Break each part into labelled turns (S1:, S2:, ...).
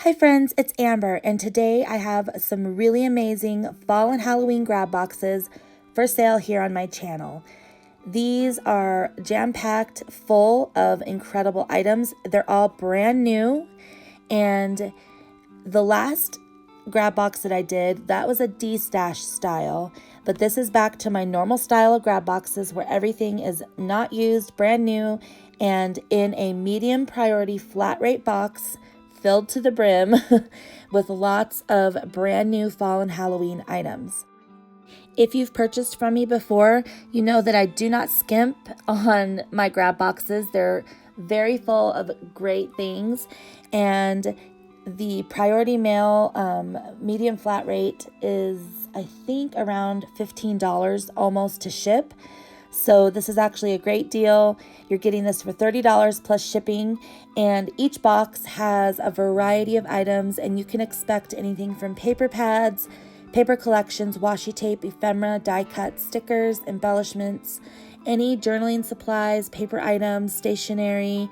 S1: Hi friends, it's Amber, and today I have some really amazing fall and Halloween grab boxes for sale here on my channel. These are jam-packed full of incredible items. They're all brand new, and the last grab box that I did, that was a D-stash style, but this is back to my normal style of grab boxes where everything is not used, brand new, and in a medium priority flat rate box filled to the brim with lots of brand new fall and Halloween items. If you've purchased from me before, you know that I do not skimp on my grab boxes. They're very full of great things, and the priority mail medium flat rate is, I think, around $15 almost to ship. So this is actually a great deal. You're getting this for $30 plus shipping, and each box has a variety of items, and you can expect anything from paper pads, paper collections, washi tape, ephemera, die cut, stickers, embellishments, any journaling supplies, paper items, stationery,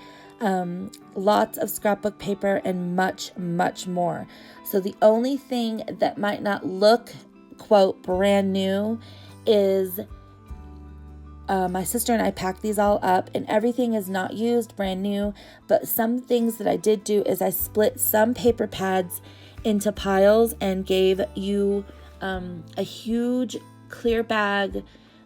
S1: lots of scrapbook paper, and much, much more. So the only thing that might not look, quote, brand new is my sister and I packed these all up, and everything is not used, brand new, but some things that I did do is I split some paper pads into piles and gave you a huge clear bag,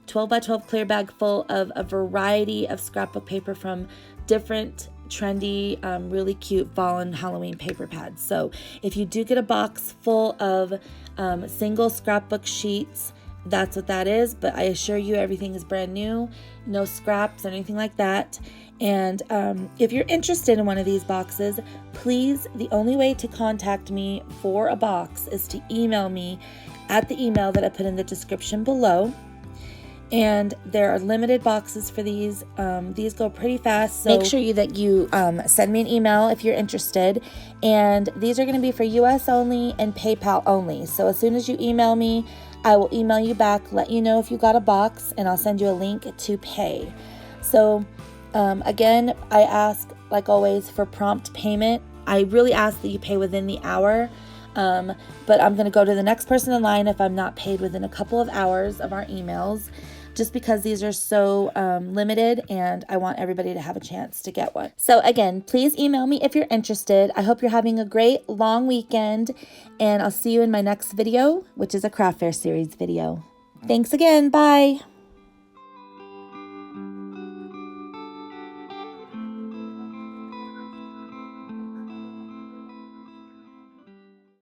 S1: 12 by 12 clear bag full of a variety of scrapbook paper from different trendy, really cute fall and Halloween paper pads. So if you do get a box full of single scrapbook sheets, that's what that is, but I assure you everything is brand new, no scraps or anything like that. And if you're interested in one of these boxes, please, the only way to contact me for a box is to email me at the email that I put in the description below. And there are limited boxes for these. These go pretty fast, so make sure that you send me an email if you're interested. And these are going to be for US only and PayPal only. So as soon as you email me, I will email you back, let you know if you got a box, and I'll send you a link to pay. So again, I ask, like always, for prompt payment. I really ask that you pay within the hour, but I'm going to go to the next person in line if I'm not paid within a couple of hours of our emails, just because these are so limited and I want everybody to have a chance to get one. So again, please email me if you're interested. I hope you're having a great long weekend, and I'll see you in my next video, which is a craft fair series video. Thanks again. Bye.